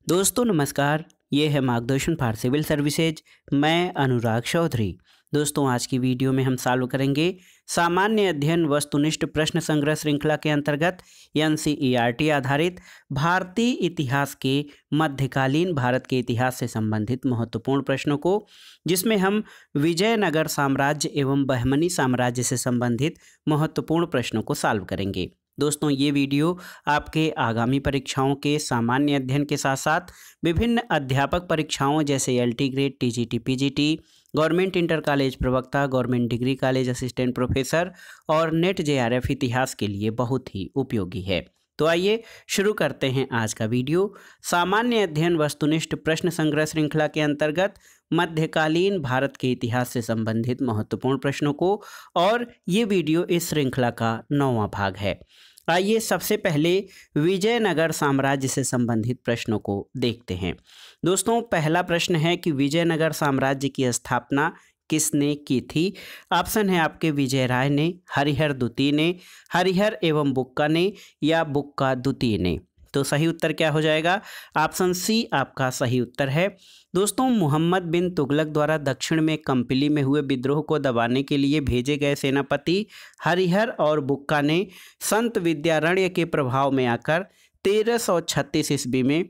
दोस्तों नमस्कार। ये है मार्गदर्शन फॉर सिविल सर्विसेज। मैं अनुराग चौधरी। दोस्तों आज की वीडियो में हम सॉल्व करेंगे सामान्य अध्ययन वस्तुनिष्ठ प्रश्न संग्रह श्रृंखला के अंतर्गत एनसीईआरटी आधारित भारतीय इतिहास के मध्यकालीन भारत के इतिहास से संबंधित महत्वपूर्ण प्रश्नों को, जिसमें हम विजयनगर साम्राज्य एवं बहमनी साम्राज्य से संबंधित महत्वपूर्ण प्रश्नों को सॉल्व करेंगे। दोस्तों ये वीडियो आपके आगामी परीक्षाओं के सामान्य अध्ययन के साथ साथ विभिन्न अध्यापक परीक्षाओं जैसे LT grade, TGT, PGT, government inter college प्रवक्ता, government degree college assistant professor और नेट जेआरएफ इतिहास के लिए बहुत ही उपयोगी है। तो आइए शुरू करते हैं आज का वीडियो। सामान्य अध्ययन वस्तुनिष्ठ प्रश्न संग्रह श्रृंखला के अंतर्गत मध्यकालीन भारत के इतिहास से संबंधित महत्वपूर्ण प्रश्नों को, और ये वीडियो इस श्रृंखला का 9वां भाग है। आइए सबसे पहले विजयनगर साम्राज्य से संबंधित प्रश्नों को देखते हैं। दोस्तों पहला प्रश्न है कि विजयनगर साम्राज्य की स्थापना किसने की थी? ऑप्शन है आपके विजय राय ने, हरिहर द्वितीय ने, हरिहर एवं बुक्का ने या बुक्का द्वितीय ने। तो सही उत्तर क्या हो जाएगा? ऑप्शन सी आपका सही उत्तर है। दोस्तों मोहम्मद बिन तुगलक द्वारा दक्षिण में कंपिली में हुए विद्रोह को दबाने के लिए भेजे गए सेनापति हरिहर और बुक्का ने संत विद्यारण्य के प्रभाव में आकर 1336 ईस्वी में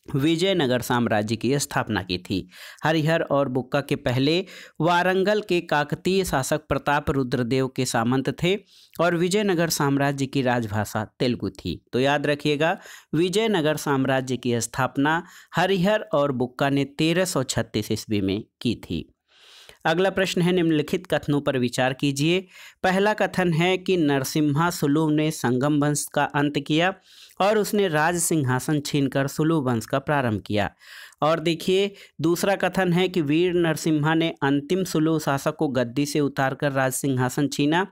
विजयनगर साम्राज्य की स्थापना की थी। हरिहर और बुक्का के पहले वारंगल के काकतीय शासक प्रताप रुद्रदेव के सामंत थे और विजयनगर साम्राज्य की राजभाषा तेलुगु थी। तो याद रखिएगा, विजयनगर साम्राज्य की स्थापना हरिहर और बुक्का ने 1336 ईस्वी में की थी। अगला प्रश्न है, निम्नलिखित कथनों पर विचार कीजिए। पहला कथन है कि नरसिम्हा सुलभ ने संगम वंश का अंत किया और उसने राज सिंहासन छीनकर सुलभ वंश का प्रारंभ किया। और देखिए दूसरा कथन है कि वीर नरसिम्हा ने अंतिम सुलभ शासक को गद्दी से उतारकर राज सिंहासन छीना।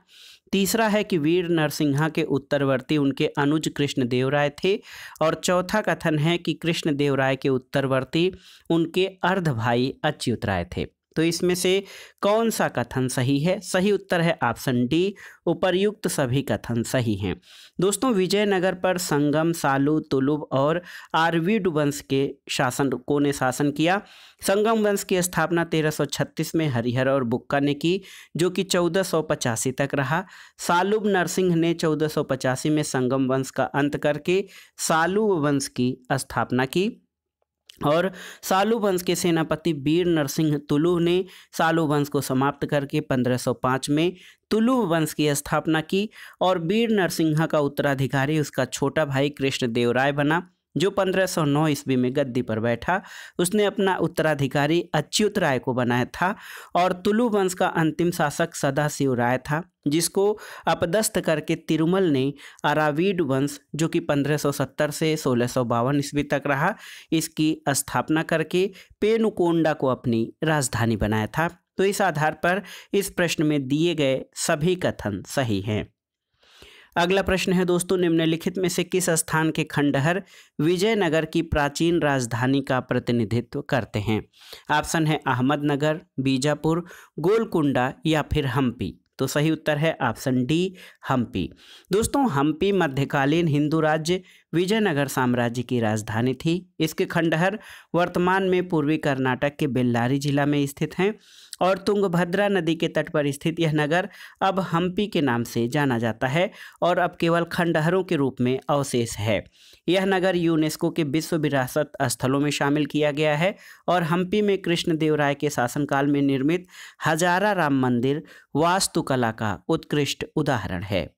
तीसरा है कि वीर नरसिम्हा के उत्तरवर्ती उनके अनुज कृष्णदेवराय थे। और चौथा कथन है कि कृष्णदेवराय के उत्तरवर्ती उनके अर्ध भाई अच्युत राय थे। तो इसमें से कौन सा कथन सही है? सही उत्तर है ऑप्शन डी, उपर्युक्त सभी कथन सही हैं। दोस्तों विजयनगर पर संगम, सालू, तुलुभ और आरवीड वंश के शासकों ने शासन किया। संगम वंश की स्थापना 1336 में हरिहर और बुक्का ने की, जो कि 1485 तक रहा। सालुब नरसिंह ने 1485 में संगम वंश का अंत करके सालू वंश की स्थापना की। और सालू वंश के सेनापति वीर नरसिंह तुलुभ ने सालू वंश को समाप्त करके 1505 में तुलुभ वंश की स्थापना की। और वीर नरसिंह का उत्तराधिकारी उसका छोटा भाई कृष्णदेवराय बना, जो 1509 ईस्वी में गद्दी पर बैठा। उसने अपना उत्तराधिकारी अच्युत राय को बनाया था। और तुलुभ वंश का अंतिम शासक सदाशिव राय था, जिसको अपदस्थ करके तिरुमल ने अरावीड वंश, जो कि 1570 से 1652 ईस्वी तक रहा, इसकी स्थापना करके पेनुकोंडा को अपनी राजधानी बनाया था। तो इस आधार पर इस प्रश्न में दिए गए सभी कथन सही हैं। अगला प्रश्न है दोस्तों, निम्नलिखित में से किस स्थान के खंडहर विजयनगर की प्राचीन राजधानी का प्रतिनिधित्व करते हैं? ऑप्शन है अहमदनगर, बीजापुर, गोलकुंडा या फिर हम्पी। तो सही उत्तर है ऑप्शन डी, हम्पी। दोस्तों हम्पी मध्यकालीन हिंदू राज्य विजयनगर साम्राज्य की राजधानी थी। इसके खंडहर वर्तमान में पूर्वी कर्नाटक के बेल्लारी जिला में स्थित हैं। और तुंगभद्रा नदी के तट पर स्थित यह नगर अब हम्पी के नाम से जाना जाता है और अब केवल खंडहरों के रूप में अवशेष है। यह नगर यूनेस्को के विश्व विरासत स्थलों में शामिल किया गया है। और हम्पी में कृष्णदेवराय के शासनकाल में निर्मित हजारा राम मंदिर वास्तुकला का उत्कृष्ट उदाहरण है।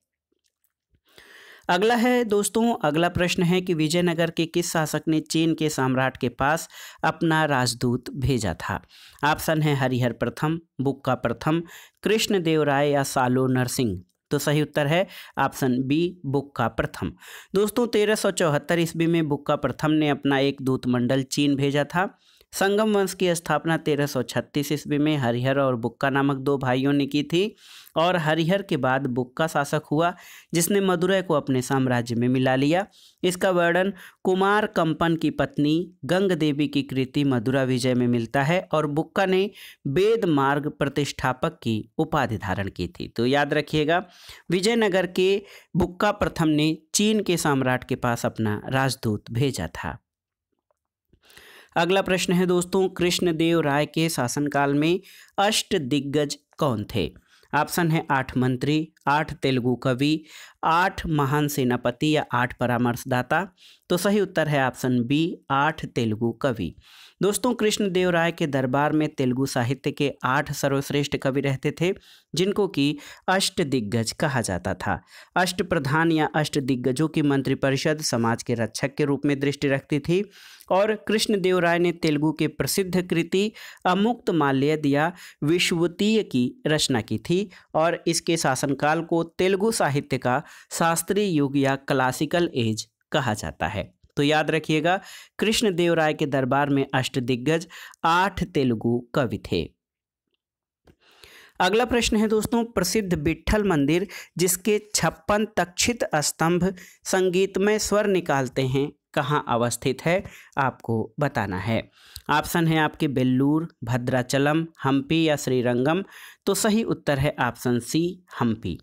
अगला है दोस्तों, अगला प्रश्न है कि विजयनगर के किस शासक ने चीन के सम्राट के पास अपना राजदूत भेजा था? ऑप्शन है हरिहर प्रथम, बुक्का प्रथम, कृष्णदेवराय या सालो नरसिंह। तो सही उत्तर है ऑप्शन बी, बुक्का प्रथम। दोस्तों 1374 ईस्वी में बुक्का प्रथम ने अपना एक दूतमंडल चीन भेजा था। संगम वंश की स्थापना 1336 ईस्वी में हरिहर और बुक्का नामक दो भाइयों ने की थी। और हरिहर के बाद बुक्का शासक हुआ, जिसने मदुरै को अपने साम्राज्य में मिला लिया। इसका वर्णन कुमार कंपन की पत्नी गंग देवी की कृति मदुरा विजय में मिलता है। और बुक्का ने वेद मार्ग प्रतिष्ठापक की उपाधि धारण की थी। तो याद रखिएगा, विजयनगर के बुक्का प्रथम ने चीन के सम्राट के पास अपना राजदूत भेजा था। अगला प्रश्न है दोस्तों, कृष्णदेव राय के शासनकाल में अष्ट दिग्गज कौन थे? ऑप्शन है 8 मंत्री, 8 तेलुगु कवि, 8 महान सेनापति या 8 परामर्शदाता। तो सही उत्तर है ऑप्शन बी, 8 तेलुगु कवि। दोस्तों, कृष्णदेव राय के दरबार में तेलुगु साहित्य के 8 सर्वश्रेष्ठ कवि रहते थे, जिनको कि अष्ट दिग्गज कहा जाता था। अष्ट प्रधान या अष्ट दिग्गजों की मंत्रिपरिषद समाज के रक्षक के रूप में दृष्टि रखती थी और कृष्णदेव राय ने तेलुगु के प्रसिद्ध कृति अमुक्त माल्यद या विश्वतीय की रचना की थी और इसके शासनकाल को तेलुगु साहित्य का शास्त्रीय युग या क्लासिकल एज कहा जाता है। तो याद रखिएगा, कृष्णदेव राय के दरबार में अष्ट दिग्गज 8 तेलुगु कवि थे। अगला प्रश्न है दोस्तों, प्रसिद्ध विट्ठल मंदिर जिसके 56 तक्षित स्तंभ संगीतमय स्वर निकालते हैं कहाँ अवस्थित है, आपको बताना है। ऑप्शन है आपके बेल्लूर, भद्राचलम, हम्पी या श्रीरंगम। तो सही उत्तर है ऑप्शन सी, हम्पी।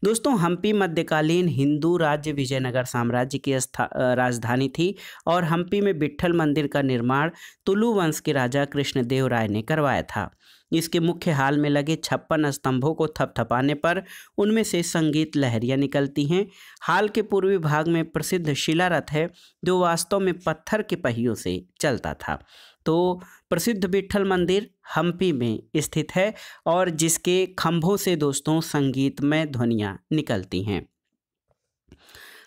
दोस्तों, हम्पी मध्यकालीन हिंदू राज्य विजयनगर साम्राज्य की राजधानी थी और हम्पी में विट्ठल मंदिर का निर्माण तुलु वंश के राजा कृष्णदेव राय ने करवाया था। इसके मुख्य हाल में लगे 56 स्तंभों को थपथपाने पर उनमें से संगीत लहरियां निकलती हैं। हाल के पूर्वी भाग में प्रसिद्ध शिलारथ है जो वास्तव में पत्थर के पहियों से चलता था। तो प्रसिद्ध विट्ठल मंदिर हम्पी में स्थित है और जिसके खंभों से दोस्तों संगीतमय ध्वनियाँ निकलती हैं।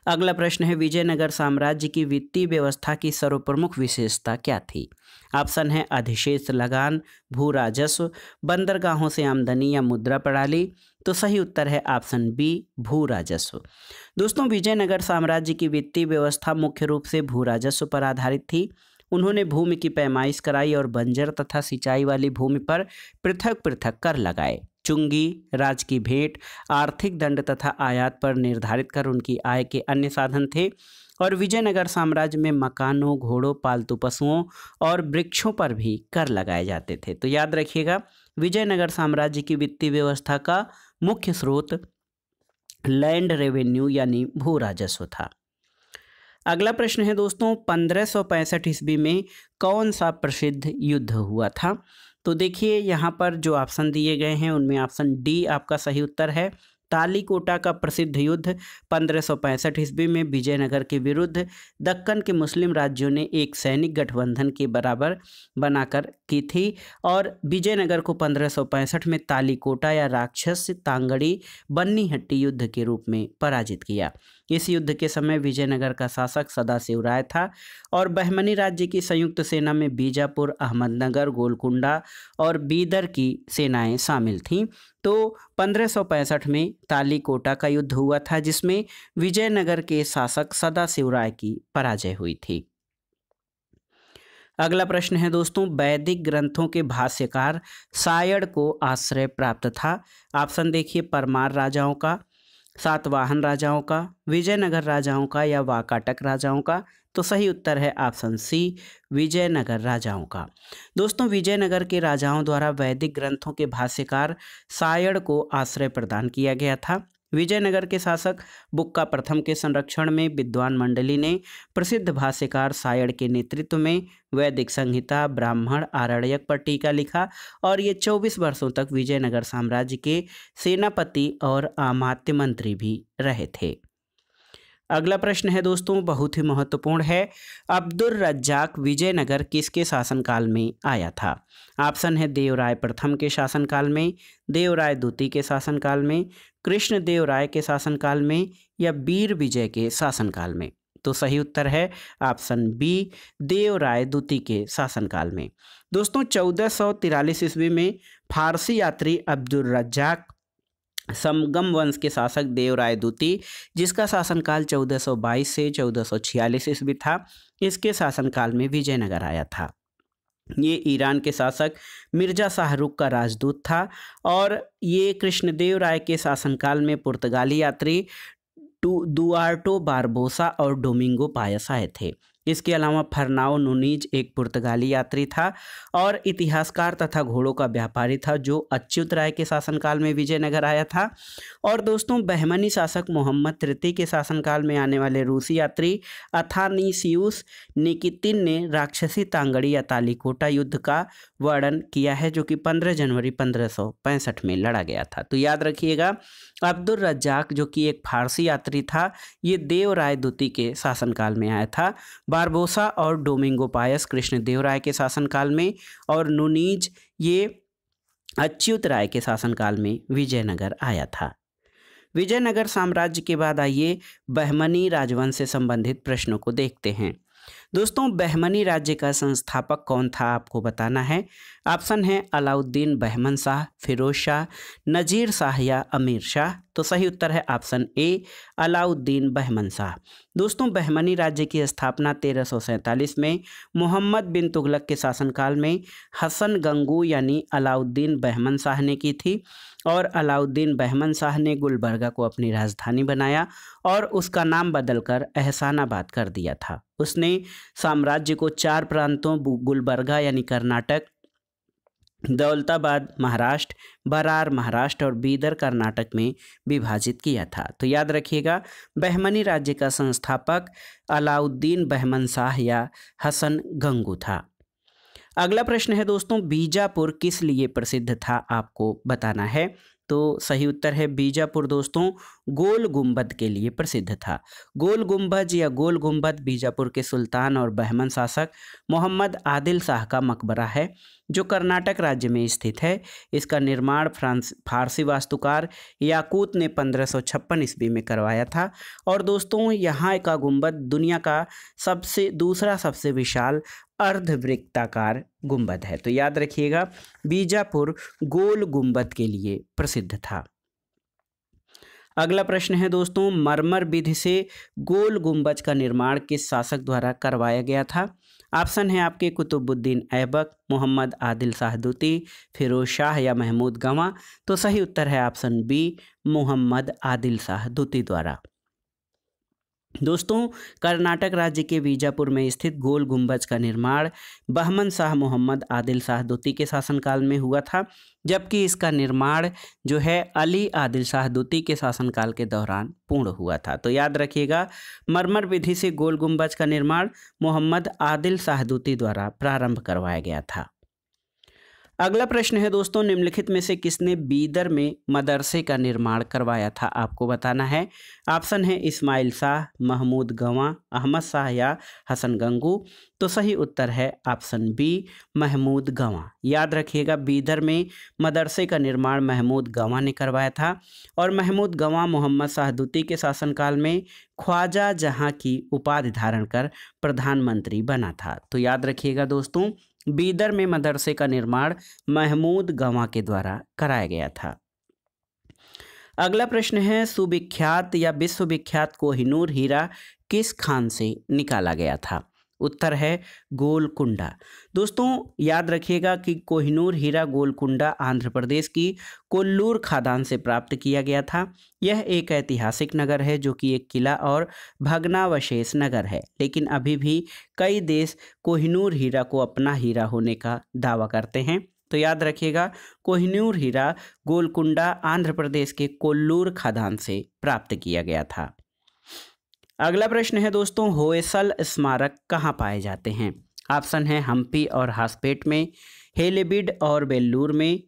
अगला प्रश्न है, विजयनगर साम्राज्य की वित्तीय व्यवस्था की सर्वप्रमुख विशेषता क्या थी? ऑप्शन है अधिशेष लगान, भू राजस्व, बंदरगाहों से आमदनी या मुद्रा प्रणाली। तो सही उत्तर है ऑप्शन बी, भू राजस्व। दोस्तों, विजयनगर साम्राज्य की वित्तीय व्यवस्था मुख्य रूप से भू राजस्व पर आधारित थी। उन्होंने भूमि की पैमाइश कराई और बंजर तथा सिंचाई वाली भूमि पर पृथक पृथक कर लगाए। चुंगी, राज की भेंट, आर्थिक दंड तथा आयात पर निर्धारित कर उनकी आय के अन्य साधन थे और विजयनगर साम्राज्य में मकानों, घोड़ों, पालतू पशुओं और वृक्षों पर भी कर लगाए जाते थे। तो याद रखिएगा, विजयनगर साम्राज्य की वित्तीय व्यवस्था का मुख्य स्रोत लैंड रेवेन्यू यानी भू राजस्व था। अगला प्रश्न है दोस्तों, 1565 ईस्वी में कौन सा प्रसिद्ध युद्ध हुआ था? तो देखिए, यहाँ पर जो ऑप्शन दिए गए हैं उनमें ऑप्शन डी आपका सही उत्तर है। तालीकोटा का प्रसिद्ध युद्ध 1565 ईस्वी में विजयनगर के विरुद्ध दक्कन के मुस्लिम राज्यों ने एक सैनिक गठबंधन के बराबर बनाकर की थी और विजयनगर को 1565 में तालीकोटा या राक्षस तांगड़ी बन्नी हट्टी युद्ध के रूप में पराजित किया। इस युद्ध के समय विजयनगर का शासक सदाशिव राय था और बहमनी राज्य की संयुक्त सेना में बीजापुर, अहमदनगर, गोलकुंडा और बीदर की सेनाएं शामिल थीं। तो 1565 में तालीकोटा का युद्ध हुआ था जिसमें विजयनगर के शासक सदाशिव राय की पराजय हुई थी। अगला प्रश्न है दोस्तों, वैदिक ग्रंथों के भाष्यकार सायण को आश्रय प्राप्त था। ऑप्शन देखिए, परमार राजाओं का, सातवाहन राजाओं का, विजयनगर राजाओं का या वाकाटक राजाओं का। तो सही उत्तर है ऑप्शन सी, विजयनगर राजाओं का। दोस्तों, विजयनगर के राजाओं द्वारा वैदिक ग्रंथों के भाष्यकार सायण को आश्रय प्रदान किया गया था। विजयनगर के शासक बुक्का प्रथम के संरक्षण में विद्वान मंडली ने प्रसिद्ध भाष्यकार सायण के नेतृत्व में वैदिक संहिता, ब्राह्मण, आरण्यक पर टीका लिखा और ये 24 वर्षों तक विजयनगर साम्राज्य के सेनापति और अमात्य मंत्री भी रहे थे। अगला प्रश्न है दोस्तों, बहुत ही महत्वपूर्ण है। अब्दुल रज्जाक विजयनगर किसके शासनकाल में आया था? ऑप्शन है देवराय प्रथम के शासनकाल में, देवराय द्वितीय के शासनकाल में, कृष्णदेव राय के शासनकाल में या वीर विजय के शासनकाल में। तो सही उत्तर है ऑप्शन बी, देवराय द्वितीय के शासनकाल में। दोस्तों, 1443 ईस्वी में फारसी यात्री अब्दुल रज्जाक समगम वंश के शासक देवराय द्वितीय, जिसका शासनकाल 1422 से 1446 ईस्वी था, इसके शासनकाल में विजयनगर आया था। ये ईरान के शासक मिर्जा शाहरुख का राजदूत था और ये कृष्णदेव राय के शासनकाल में पुर्तगाली यात्री दुआर्टो बारबोसा और डोमिंगो पायस आए थे। इसके अलावा फर्नाओ नुनीज एक पुर्तगाली यात्री था और इतिहासकार तथा घोड़ों का व्यापारी था जो अच्युत राय के शासनकाल में विजयनगर आया था। और दोस्तों बहमनी शासक मोहम्मद तृतीय के शासनकाल में आने वाले रूसी यात्री अथानासियुस निकितिन ने राक्षसी तांगड़ी या तालिकोटा युद्ध का वर्णन किया है, जो कि 15 जनवरी 1565 में लड़ा गया था। तो याद रखिएगा, अब्दुल रज्जाक जो कि एक फारसी यात्री था, ये देव राय द्वितीय के शासनकाल में आया था। बारबोसा और डोमिंगो पायस कृष्णदेव राय के शासनकाल में, और नुनीज ये अच्युत राय के शासनकाल में विजयनगर आया था। विजयनगर साम्राज्य के बाद आइए बहमनी राजवंश से संबंधित प्रश्नों को देखते हैं। दोस्तों बहमनी राज्य का संस्थापक कौन था आपको बताना है। ऑप्शन है अलाउद्दीन बहमन शाह, फिरोज शाह, नजीर शाह या अमीर शाह। तो सही उत्तर है ऑप्शन ए अलाउद्दीन बहमन शाह। दोस्तों बहमनी राज्य की स्थापना 1347 में मोहम्मद बिन तुगलक के शासनकाल में हसन गंगू यानी अलाउद्दीन बहमन शाह ने की थी। और अलाउद्दीन बहमन शाह ने गुलबर्गा को अपनी राजधानी बनाया और उसका नाम बदलकर एहसानाबाद कर दिया था। उसने साम्राज्य को 4 प्रांतों गुलबर्गा यानी कर्नाटक, दौलताबाद महाराष्ट्र, बरार महाराष्ट्र और बीदर कर्नाटक में विभाजित किया था। तो याद रखिएगा, बहमनी राज्य का संस्थापक अलाउद्दीन बहमन शाह या हसन गंगू था। अगला प्रश्न है दोस्तों, बीजापुर किस लिए प्रसिद्ध था आपको बताना है। तो सही उत्तर है बीजापुर दोस्तों गोल गुंबद के लिए प्रसिद्ध था। गोल गुंबद या गोल गुंबद बीजापुर के सुल्तान और बहमन शासक मोहम्मद आदिल शाह का मकबरा है जो कर्नाटक राज्य में स्थित है। इसका निर्माण फारसी वास्तुकार याकूत ने 1556 ईस्वी में करवाया था। और दोस्तों यहाँ का गुंबद दुनिया का दूसरा सबसे विशाल अर्धवृत्ताकार गुंबद है। तो याद रखिएगा, बीजापुर गोल गुंबद के लिए प्रसिद्ध था। अगला प्रश्न है दोस्तों, मरमर विधि से गोल गुंबज का निर्माण किस शासक द्वारा करवाया गया था। ऑप्शन है आपके कुतुबुद्दीन ऐबक, मोहम्मद आदिल शाह द्वितीय, फिरोज शाह या महमूद गवां। तो सही उत्तर है ऑप्शन बी मोहम्मद आदिल शाह द्वितीय द्वारा। दोस्तों कर्नाटक राज्य के बीजापुर में स्थित गोल गुंबज का निर्माण बहमन शाह मोहम्मद आदिल शाह द्वितीय के शासनकाल में हुआ था, जबकि इसका निर्माण जो है अली आदिल शाह द्वितीय के शासनकाल के दौरान पूर्ण हुआ था। तो याद रखिएगा, मरमर विधि से गोल गुंबज का निर्माण मोहम्मद आदिल शाह द्वितीय द्वारा प्रारंभ करवाया गया था। अगला प्रश्न है दोस्तों, निम्नलिखित में से किसने बीदर में मदरसे का निर्माण करवाया था आपको बताना है। ऑप्शन है इस्माइल शाह, महमूद गवां, अहमद शाह या हसन गंगू। तो सही उत्तर है ऑप्शन बी महमूद गवां। याद रखिएगा, बीदर में मदरसे का निर्माण महमूद गवां ने करवाया था। और महमूद गवां मोहम्मद शाह द्वितीय के शासनकाल में ख्वाजा जहां की उपाधि धारण कर प्रधानमंत्री बना था। तो याद रखिएगा दोस्तों, बीदर में मदरसे का निर्माण महमूद गवां के द्वारा कराया गया था। अगला प्रश्न है, सुविख्यात या विश्वविख्यात कोहिनूर हीरा किस खान से निकाला गया था। उत्तर है गोलकुंडा। दोस्तों याद रखिएगा कि कोहिनूर हीरा गोलकुंडा आंध्र प्रदेश की कोल्लूर खादान से प्राप्त किया गया था। यह एक ऐतिहासिक नगर है जो कि एक किला और भग्नावशेष नगर है, लेकिन अभी भी कई देश कोहिनूर हीरा को अपना हीरा होने का दावा करते हैं। तो याद रखिएगा, कोहिनूर हीरा गोलकुंडा आंध्र प्रदेश के कोल्लूर खादान से प्राप्त किया गया था। अगला प्रश्न है दोस्तों, होयसल स्मारक कहाँ पाए जाते हैं। ऑप्शन है हम्पी और हासपेट में, हेलेबीड और वेल्लूर में,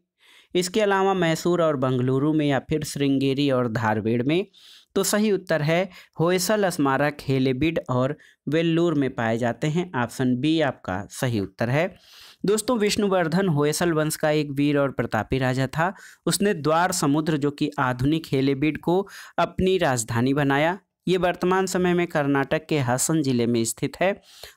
इसके अलावा मैसूर और बंगलुरु में, या फिर श्रृंगेरी और धारवेड़ में। तो सही उत्तर है होयसल स्मारक हेलेबीड और वेल्लूर में पाए जाते हैं। ऑप्शन बी आपका सही उत्तर है। दोस्तों विष्णुवर्धन होयसल वंश का एक वीर और प्रतापी राजा था। उसने द्वार समुद्र जो कि आधुनिक हेलेबीड को अपनी राजधानी बनाया। ये वर्तमान समय में कर्नाटक के हसन जिले में स्थित है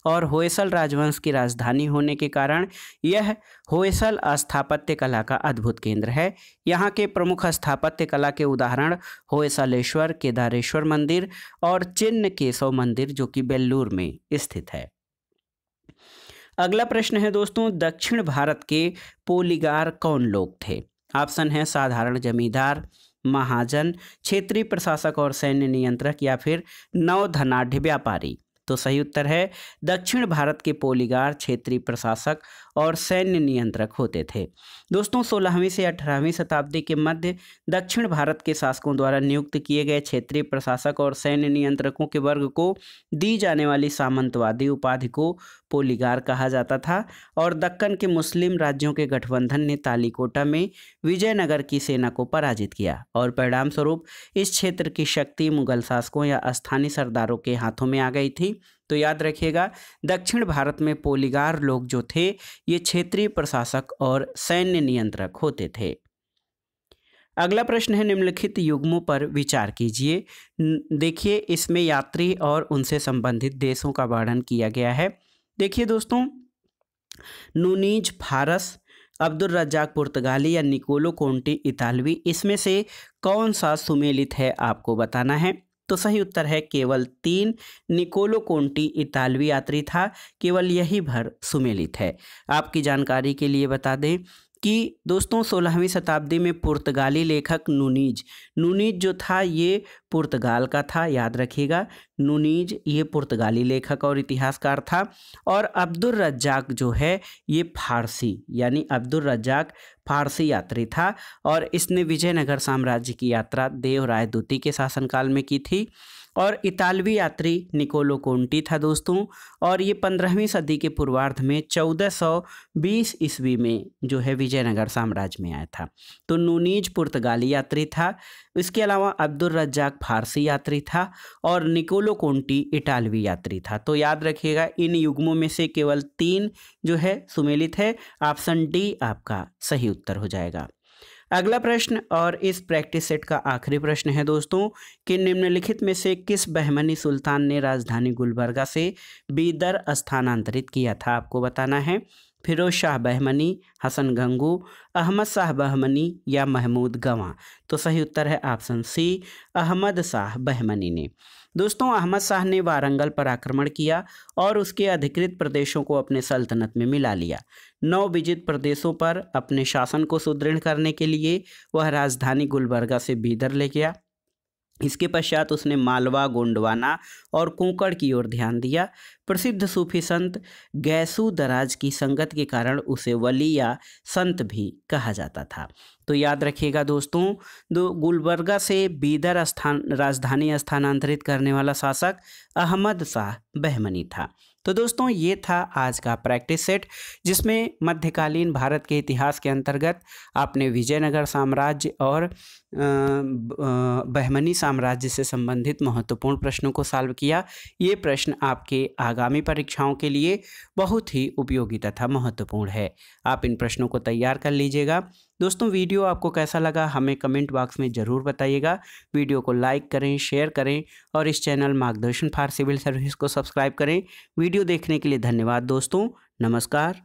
और होयसल राजवंश की राजधानी होने के कारण यह होयसल स्थापत्य कला का अद्भुत केंद्र है। यहाँ के प्रमुख स्थापत्य कला के उदाहरण होयसलेश्वर, केदारेश्वर मंदिर और चिन्न केशव मंदिर जो कि बेल्लूर में स्थित है। अगला प्रश्न है दोस्तों, दक्षिण भारत के पोलीगार कौन लोग थे। ऑप्शन है साधारण जमींदार, महाजन, क्षेत्रीय प्रशासक और सैन्य नियंत्रक, या फिर नवधनाढ़ व्यापारी। तो सही उत्तर है दक्षिण भारत के पोलीगार क्षेत्रीय प्रशासक और सैन्य नियंत्रक होते थे। दोस्तों 16वीं से 18वीं शताब्दी के मध्य दक्षिण भारत के शासकों द्वारा नियुक्त किए गए क्षेत्रीय प्रशासक और सैन्य नियंत्रकों के वर्ग को दी जाने वाली सामंतवादी उपाधि को पोलीगार कहा जाता था। और दक्कन के मुस्लिम राज्यों के गठबंधन ने तालीकोटा में विजयनगर की सेना को पराजित किया और परिणाम स्वरूप इस क्षेत्र की शक्ति मुगल शासकों या स्थानीय सरदारों के हाथों में आ गई थी। तो याद रखिएगा दक्षिण भारत में पोलीगार लोग जो थे ये क्षेत्रीय प्रशासक और सैन्य नियंत्रक होते थे। अगला प्रश्न है निम्नलिखित युग्मों पर विचार कीजिए। देखिए इसमें यात्री और उनसे संबंधित देशों का वर्णन किया गया है। देखिए दोस्तों नूनीज फारस, अब्दुल रज्जाक पुर्तगाली या निकोलो कोंटी इतालवी, इसमें से कौन सा सुमेलित है आपको बताना है। तो सही उत्तर है केवल 3 निकोलो कोंटी इतालवी यात्री था, केवल यही भर सुमेलित है। आपकी जानकारी के लिए बता दें कि दोस्तों 16वीं शताब्दी में पुर्तगाली लेखक नूनीज जो था ये पुर्तगाल का था, याद रखिएगा नूनीज ये पुर्तगाली लेखक और इतिहासकार था। और अब्दुल रज्जाक जो है ये फारसी यानी अब्दुल रज्जाक फारसी यात्री था और इसने विजयनगर साम्राज्य की यात्रा देवराय द्वितीय के शासनकाल में की थी। और इतालवी यात्री निकोलो कोंटी था दोस्तों, और ये 15वीं सदी के पूर्वार्ध में 1420 ईस्वी में जो है विजयनगर साम्राज्य में आया था। तो नूनीज पुर्तगाली यात्री था, इसके अलावा अब्दुल रज्जाक फारसी यात्री था और निकोलो कोंटी इटालवी यात्री था। तो याद रखिएगा इन युग्मों में से केवल 3 जो है सुमेलित है। ऑप्शन डी आपका सही उत्तर हो जाएगा। अगला प्रश्न और इस प्रैक्टिस सेट का आखिरी प्रश्न है दोस्तों कि निम्नलिखित में से किस बहमनी सुल्तान ने राजधानी गुलबर्गा से बीदर स्थानांतरित किया था, आपको बताना है। फिरोज शाह बहमनी, हसन गंगू, अहमद शाह बहमनी या महमूद गवां। तो सही उत्तर है ऑप्शन सी अहमद शाह बहमनी ने। दोस्तों अहमद शाह ने वारंगल पर आक्रमण किया और उसके अधिकृत प्रदेशों को अपने सल्तनत में मिला लिया। 9 विजित प्रदेशों पर अपने शासन को सुदृढ़ करने के लिए वह राजधानी गुलबर्गा से बीदर ले गया। इसके पश्चात उसने मालवा, गोंडवाना और कोंकण की ओर ध्यान दिया। प्रसिद्ध सूफी संत गैसू दराज की संगत के कारण उसे वली या संत भी कहा जाता था। तो याद रखिएगा दोस्तों गुलबर्गा से बीदर राजधानी स्थानांतरित करने वाला शासक अहमद शाह बहमनी था। तो दोस्तों ये था आज का प्रैक्टिस सेट जिसमें मध्यकालीन भारत के इतिहास के अंतर्गत आपने विजयनगर साम्राज्य और बहमनी साम्राज्य से संबंधित महत्वपूर्ण प्रश्नों को सॉल्व किया। ये प्रश्न आपके आगामी परीक्षाओं के लिए बहुत ही उपयोगी तथा महत्वपूर्ण है। आप इन प्रश्नों को तैयार कर लीजिएगा। दोस्तों वीडियो आपको कैसा लगा हमें कमेंट बॉक्स में ज़रूर बताइएगा। वीडियो को लाइक करें, शेयर करें और इस चैनल मार्गदर्शन फॉर सिविल सर्विस को सब्सक्राइब करें। वीडियो देखने के लिए धन्यवाद दोस्तों। नमस्कार।